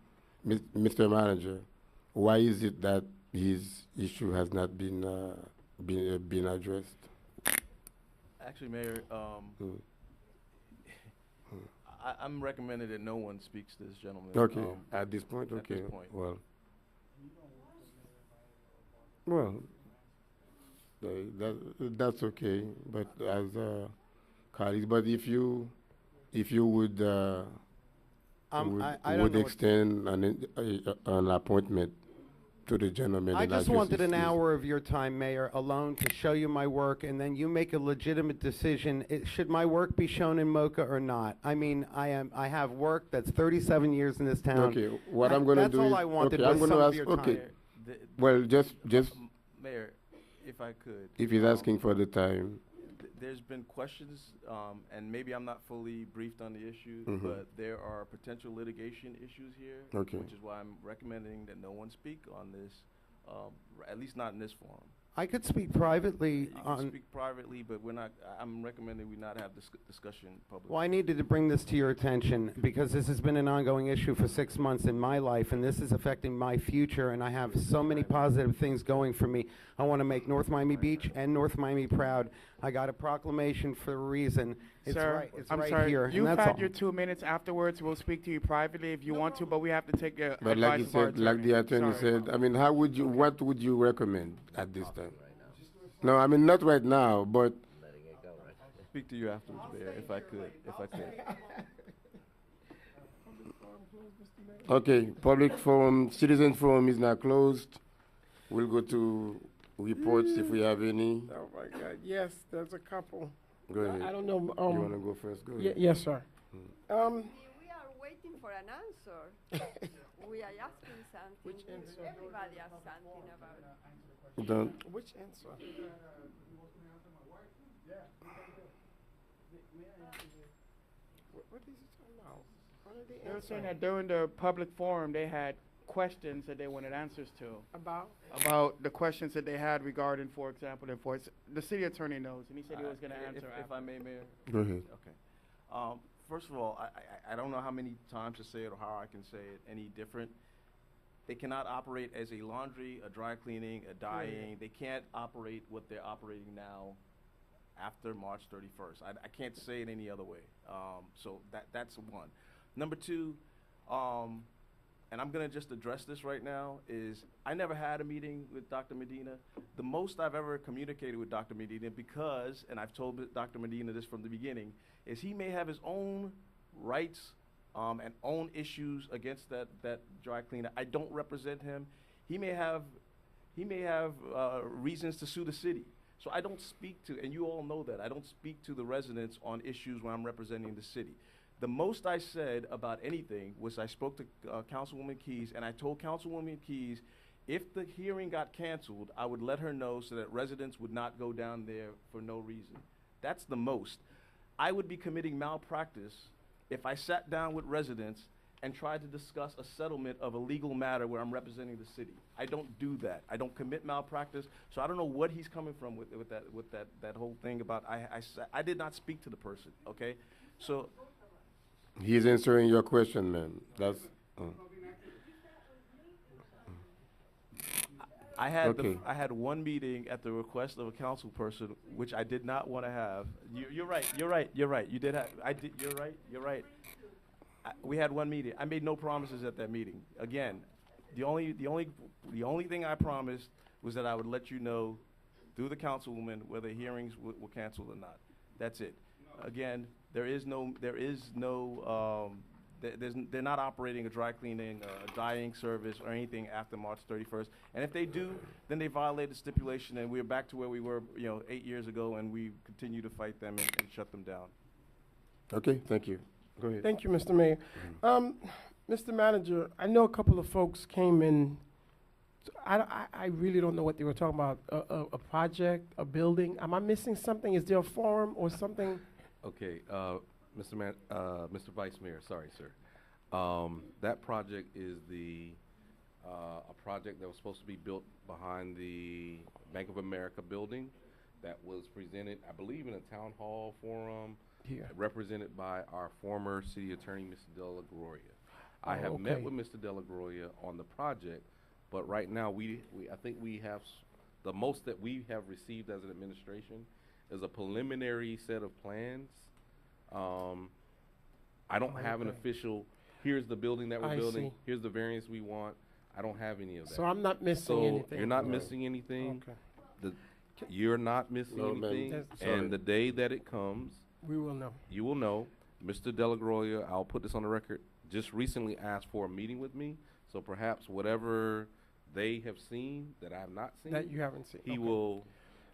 Mr. Manager, why is it that his issue has not been been addressed? Actually, Mayor, I'm recommending that no one speaks to this gentleman. Okay, at this point, At okay. this point. Well, that's okay. But as colleagues, but if you would I don't would know what- extend an appointment to the gentleman. I and just address wanted his an case. hour of your time, Mayor, alone to show you my work, and then you make a legitimate decision. Should my work be shown in Mocha or not? I mean, I have work that's 37 years in this town. Okay, what I'm going to do That's all is I wanted okay, I'm was going to some of ask. your Okay, time. well, just Mayor, if I could. if he's asking for the time. There's been questions, and maybe I'm not fully briefed on the issue, Mhm. but there are potential litigation issues here, Okay. which is why I'm recommending that no one speak on this, at least not in this forum. I could speak privately You can on. speak privately, but I'm recommending we not have this discussion publicly. Well, I needed to bring this to your attention because this has been an ongoing issue for 6 months in my life, and this is affecting my future, and I have so many positive things going for me. I want to make North Miami Beach and North Miami proud. I got a proclamation for a reason. It's Sir, right, it's I'm right sorry. here, and You've that's had all. your 2 minutes. Afterwards, we'll speak to you privately if you want to, but we have to take a But like you advice of our said, like the attorney Sorry. said, I mean, what would you recommend at this time? No, I mean, not right now, but Speak to you afterwards, Mayor, if I could. okay, public forum, citizen forum is now closed. We'll go to reports if we have any. Oh my God! Yes, there's a couple. Go ahead. I don't know. You want to go first? Go ahead. Yes, sir. We are waiting for an answer. We are asking something. Which answer? Everybody asks something about it. Don't. Which answer? What is he talking about? What are They were saying that during the public forum, they had questions that they wanted answers to. About the questions that they had regarding, for example, the city attorney knows, and he said he was going to answer If I may, Mayor? Go ahead. Okay. First of all, I don't know how many times to say it or how I can say it any different. They cannot operate as a laundry, a dry cleaning, a dyeing. They can't operate what they're operating now after March 31st. I can't say it any other way. So that's one. Number two, and I'm going to just address this right now, is I never had a meeting with Dr. Medina. The most I've ever communicated with Dr. Medina, because, and I've told Dr. Medina this from the beginning, is he may have his own rights and own issues against that dry cleaner. I don't represent him. He may have reasons to sue the city. So I don't speak to, and you all know that, I don't speak to the residents on issues when I'm representing the city. The most I said about anything was I spoke to Councilwoman Keys, and I told Councilwoman Keys if the hearing got canceled, I would let her know so that residents would not go down there for no reason. That's the most. I would be committing malpractice if I sat down with residents and tried to discuss a settlement of a legal matter where I'm representing the city. I don't do that. I don't commit malpractice. So I don't know what he's coming from with that whole thing about I did not speak to the person. Okay, so. He's answering your question, ma'am. That's. I had Okay. I had one meeting at the request of a council person, which I did not want to have. You're right. You're right. You're right. You did have. I did. You're right. You're right. We had one meeting. I made no promises at that meeting. Again, the only thing I promised was that I would let you know through the councilwoman whether hearings were canceled or not. That's it. Again, they're not operating a dry cleaning, a dyeing service, or anything after March 31st. And if they do, then they violate the stipulation, and we're back to where we were, 8 years ago, and we continue to fight them and shut them down. Okay, thank you. Go ahead. Thank you, Mr. Mayor. Mr. Manager, I know a couple of folks came in. I really don't know what they were talking about. A project, a building. Am I missing something? Is there a forum or something? Okay, Mr. Vice Mayor, sorry, sir. That project is a project that was supposed to be built behind the Bank of America building that was presented, I believe, in a town hall forum, represented by our former city attorney, Mr. De La Gloria. I have met with Mr. De La Gloria on the project, but right now I think we have the most that we have received as an administration is a preliminary set of plans. I don't have an official, here's the building that we're building, see. here's the variance we want. I don't have any of that. So I'm not missing anything. You're not missing anything. You're not missing No, ma'am. anything. Sorry. And the day that it comes, We will know. you will know. Mr. De La Gloria, I'll put this on the record, just recently asked for a meeting with me. So perhaps whatever they have seen that I have not seen, That you haven't seen. he Okay. will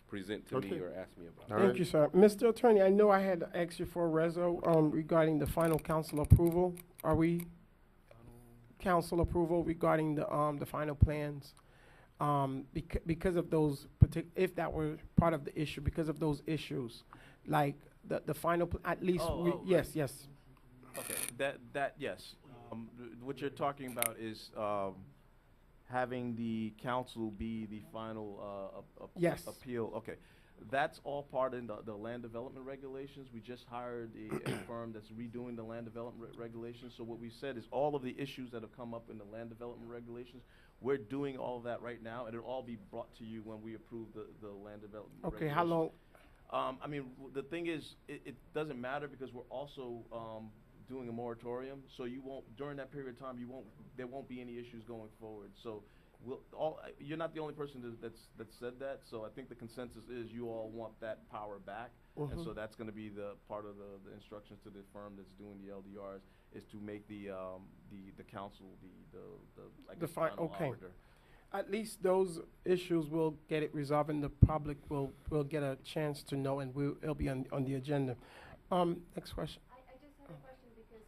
present to me Okay. or ask me about. All Thank right. you, sir. Mr. Attorney, I know I had asked you for a reso regarding the final council approval. Are we council approval regarding the final plans? Because of those if that were part of the issue, because of those issues, like the final, at least, yes, yes. Okay, yes. What you're talking about is having the council be the final Yes. appeal. Okay, that's all part in the land development regulations. We just hired a firm that's redoing the land development regulations. So what we said is all of the issues that have come up in the land development regulations, we're doing all of that right now, and it'll all be brought to you when we approve the land development Okay, how long? I mean, the thing is, it doesn't matter because we're also doing a moratorium. So you won't, during that period of time, there won't be any issues going forward. So you're not the only person that said that. So I think the consensus is you all want that power back. And so that's going to be the part of the instructions to the firm that's doing the LDRs is to make the council the final arbiter. At least those issues will get it resolved, and the public will get a chance to know, and it'll be on the agenda. Next question.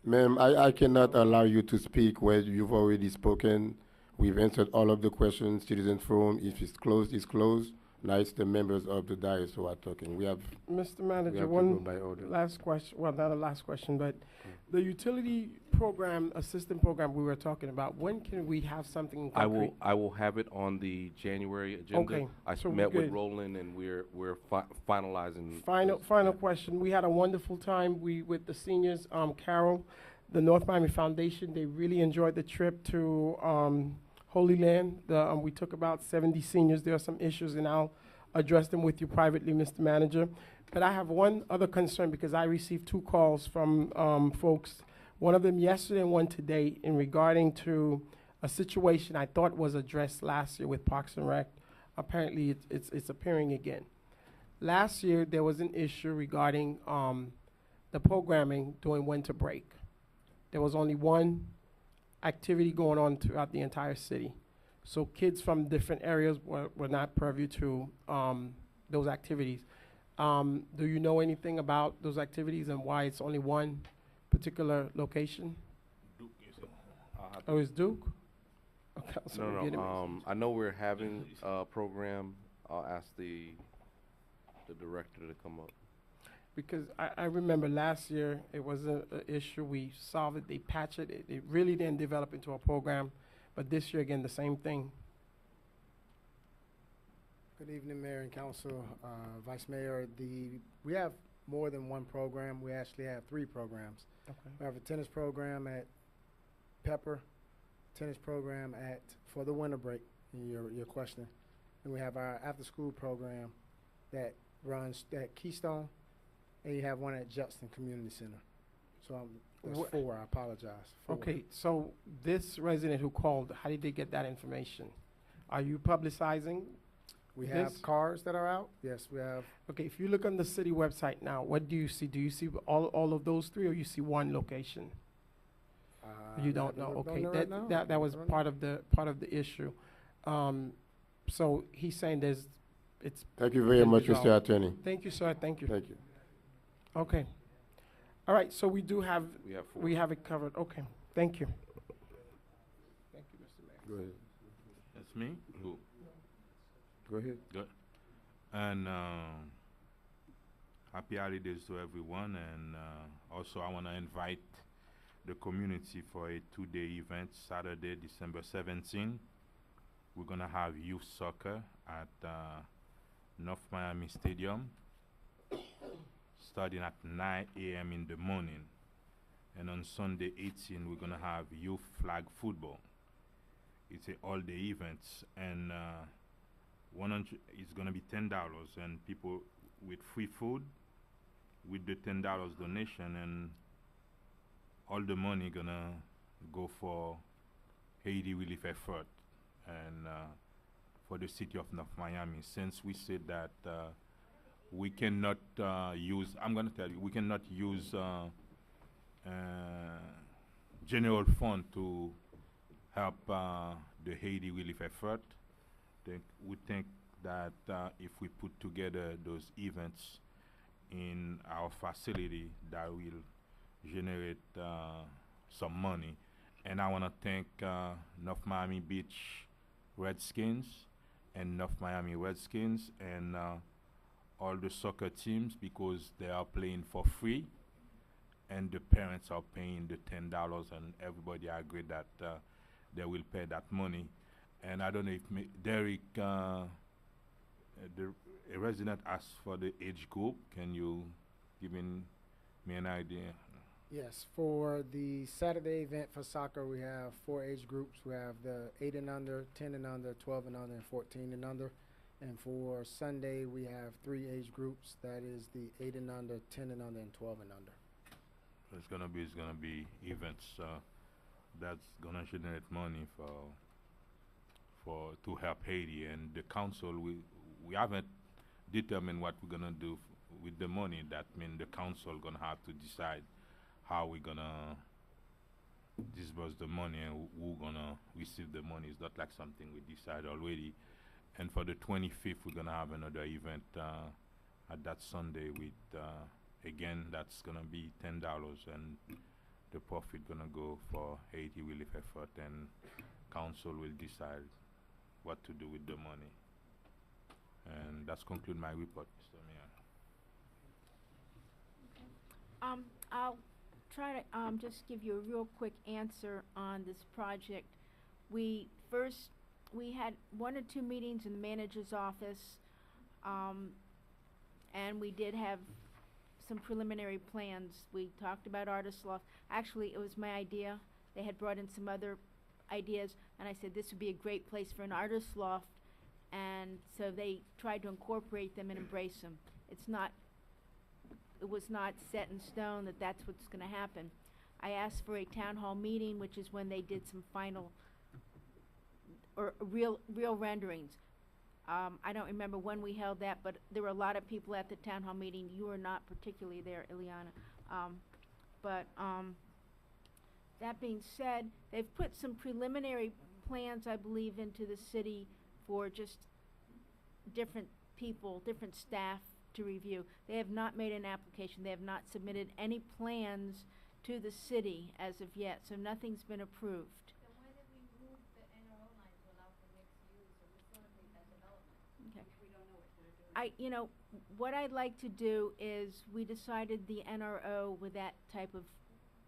Ma'am, I cannot allow you to speak where you've already spoken. We've answered all of the questions, citizen forum. If it's closed, it's closed. Now it's the members of the dais who are talking. We have, Mr. we Manager, have to one go by order. last question. Well, not a last question, but the utility program, assistant program we were talking about, when can we have something concrete? I will have it on the January agenda. Okay, I so we're met with good. Roland and we're finalizing. Final question. We had a wonderful time with the seniors. Carol, the North Miami Foundation, they really enjoyed the trip to Holy Land. We took about 70 seniors. There are some issues, and I'll address them with you privately, Mr. Manager. But I have one other concern because I received 2 calls from folks, one of them yesterday and one today, in regarding to a situation I thought was addressed last year with Parks and Rec. Apparently, it's appearing again. Last year, there was an issue regarding the programming during winter break. There was only one activity going on throughout the entire city. So kids from different areas were not privy to those activities. Do you know anything about those activities and why it's only one particular location? Duke, you said. Oh, it's Duke? Okay, so we're getting No. I know we're having a program. I'll ask the director to come up. because I remember last year it was an issue. We solved it. They patched it. It really didn't develop into a program. But this year, again, the same thing. Good evening, Mayor and Council, Vice Mayor. We have more than one program. We actually have 3 programs. Okay. We have a tennis program at Pepper, tennis program for the winter break, your question. and we have our after-school program that runs at Keystone, and you have one at Judson Community Center. So there's Wha- 4, I apologize. 4. Okay, so this resident who called, how did they get that information? Are you publicizing? We have this? cars that are out. Yes, we have. Okay, if you look on the city website now, what do you see? Do you see all of those 3, or you see one location? You don't know. Okay, that was part of the issue. So he's saying it's. Thank you very been much, Mr. resolved. Attorney. Thank you, sir. Thank you. Thank you. Okay. All right. So we do have. We have 4. We have it covered. Okay. Thank you. Thank you, Mr. Mayor. Go ahead. That's me? Who? Go ahead. Good. And happy holidays to everyone. And also, I want to invite the community for a 2-day event, Saturday, December 17. We're going to have youth soccer at North Miami Stadium, starting at 9 a.m. in the morning. And on Sunday 18, we're going to have youth flag football. It's an all-day event, and 100 is going to be $10, and people with free food with the $10 donation, and all the money gonna go for Haiti relief effort and for the city of North Miami. Since we said that we cannot use, I'm gonna tell you, we cannot use general fund to help the Haiti relief effort. We think that if we put together those events in our facility, that will generate some money. And I want to thank North Miami Beach Redskins and North Miami Redskins and all the soccer teams, because they are playing for free and the parents are paying the $10, and everybody agreed that they will pay that money. And I don't know if Derek, a resident, asked for the age group. Can you give me an idea? Yes, for the Saturday event for soccer, we have 4 age groups. We have the 8 and under, 10 and under, 12 and under, and 14 and under. And for Sunday, we have 3 age groups. That is the 8 and under, 10 and under, and 12 and under. It's gonna be events that's gonna generate money to help Haiti. And the council, we haven't determined what we're gonna do with the money. That means the council gonna have to decide how we're gonna disburse the money and who gonna receive the money. It's not like something we decide already. And for the 25th, we're gonna have another event at that Sunday with again, that's gonna be $10, and the profit gonna go for Haiti relief effort, and council will decide what to do with the money. And that's conclude my report, Mr. Mayor. I'll try to just give you a real quick answer on this project. We had 1 or 2 meetings in the manager's office, and we did have some preliminary plans. We talked about Artist Loft. Actually, it was my idea. They had brought in some other ideas, and I said this would be a great place for an Artist Loft, and so they tried to incorporate them and embrace them. It was not set in stone that that's what's going to happen. I asked for a town hall meeting, which is when they did some final or real renderings. I don't remember when we held that, but there were a lot of people at the town hall meeting. You were not particularly there, Ileana. That being said, they've put some preliminary plans, I believe, into the city for just different people, different staff to review. They have not made an application. They have not submitted any plans to the city as of yet, so nothing's been approved. What I'd like to do is, we decided the NRO with that type of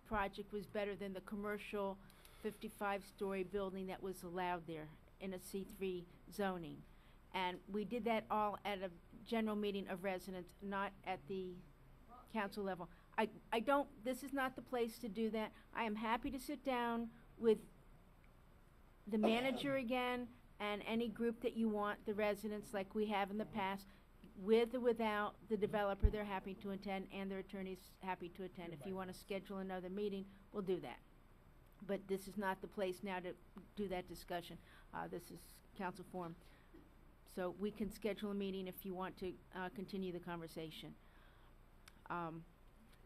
project was better than the commercial 55-story building that was allowed there in a C3 zoning. And we did that all at a general meeting of residents, not at the council level. This is not the place to do that. I am happy to sit down with the manager again and any group that you want, the residents like we have in the past, with or without the developer, they're happy to attend, and their attorney's happy to attend. If you want to schedule another meeting, we'll do that. But this is not the place now to do that discussion. This is council forum. So we can schedule a meeting if you want to continue the conversation.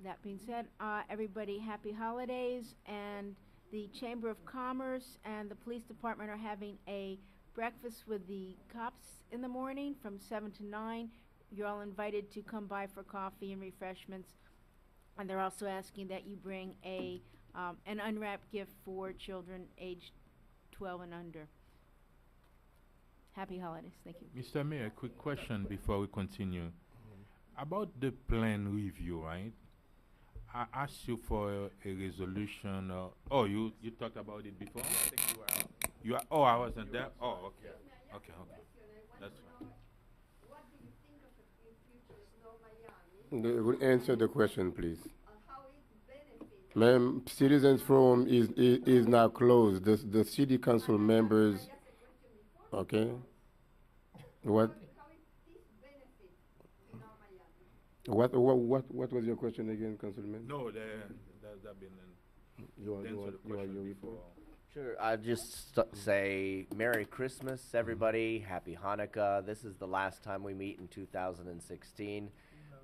That being said, everybody, happy holidays, and the Chamber of Commerce and the Police Department are having a breakfast with the cops in the morning from 7 to 9. You're all invited to come by for coffee and refreshments. And they're also asking that you bring an unwrapped gift for children aged 12 and under. Happy holidays. Thank you. Mr. Mayor, quick question before we continue. About the plan review, right? I asked you for a resolution. You talked about it before? I think you were out. You are, oh, I wasn't there? Oh, okay. Okay. That's fine. What do you think of the future Snow Miami? Answer the question, please. How it benefits? Ma'am, Citizens Forum is now closed. The city council members, okay? What? What was your question again, Councilman? No, that been You want your report? Sure. I'll just say Merry Christmas, everybody. Happy Hanukkah. This is the last time we meet in 2016.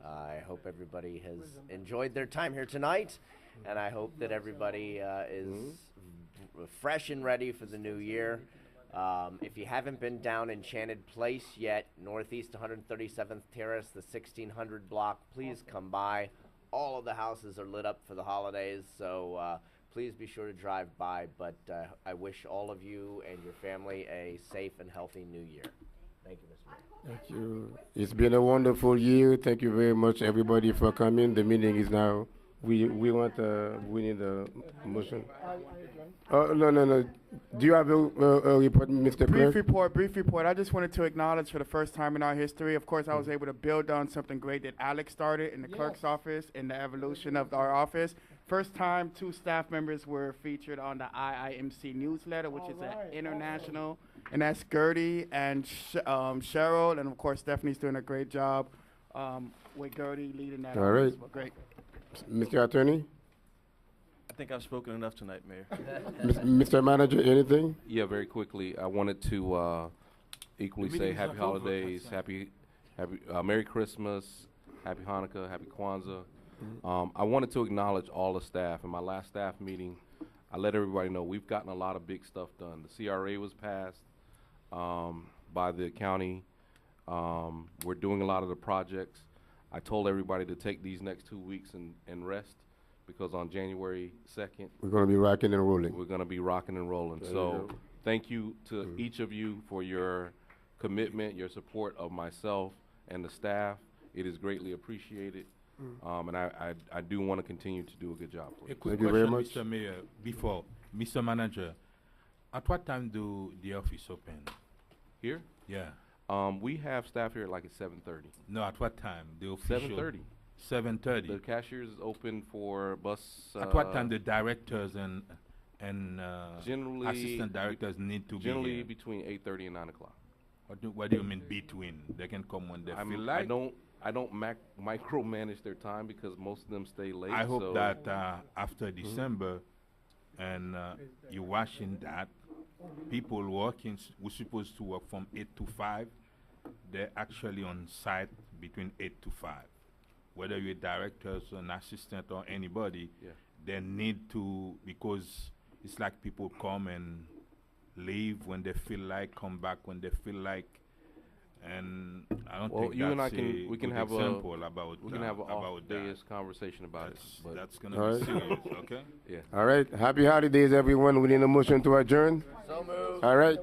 I hope everybody has enjoyed their time here tonight, and I hope that everybody is fresh and ready for the new year. If you haven't been down Enchanted Place yet, Northeast 137th Terrace, the 1600 block, please come by. All of the houses are lit up for the holidays, so please be sure to drive by. But I wish all of you and your family a safe and healthy new year. Thank you, Mr. Mayor. Thank you. It's been a wonderful year. Thank you very much, everybody, for coming. The meeting is now. We need a motion. No. Do you have a report, Mr. Clerk? Brief report. I just wanted to acknowledge for the first time in our history, of course, I was able to build on something great that Alex started in the clerk's office in the evolution of our office. First time 2 staff members were featured on the IIMC newsletter, which is an international, and that's Gertie and Cheryl, and of course, Stephanie's doing a great job with Gertie leading that. All right. Great. Mr. Attorney? I think I've spoken enough tonight, Mayor. Mr. Manager, anything? Yeah, very quickly. I wanted to equally say happy holidays, happy Merry Christmas, happy Hanukkah, happy Kwanzaa. I wanted to acknowledge all the staff. In my last staff meeting, I let everybody know we've gotten a lot of big stuff done. The CRA was passed by the county. We're doing a lot of the projects. I told everybody to take these next 2 weeks and rest, because on January 2nd, We're going to be rocking and rolling. we're going to be rocking and rolling. There you So go. thank you to each of you for your commitment, your support of myself and the staff. It is greatly appreciated. And I do want to continue to do a good job for A you. quick Thank you very question, much. Mr. Mayor, before, Mr. Manager, at what time do the office open? Here? Yeah. We have staff here like at 7:30. No, at what time? The official. 7:30. 7:30. The cashiers is open for bus. At what time the directors and generally assistant directors need to be generally here? between 8:30 and 9 o'clock. What do you mean between? They can come when they feel like. I don't micromanage their time because most of them stay late. I hope so that after December, and you're watching that, people working who's supposed to work from 8 to 5, they're actually on site between 8 to 5. Whether you're directors, an assistant, or anybody, they need to, because it's like people come and leave when they feel like, come back when they feel like, and I don't well, think you that's and I a can we can good have example a about we can have an about off-days that. conversation about it. But That's gonna All be right. serious, okay? yeah. All right. Happy holidays, everyone. We need a motion to adjourn. So moved. All right.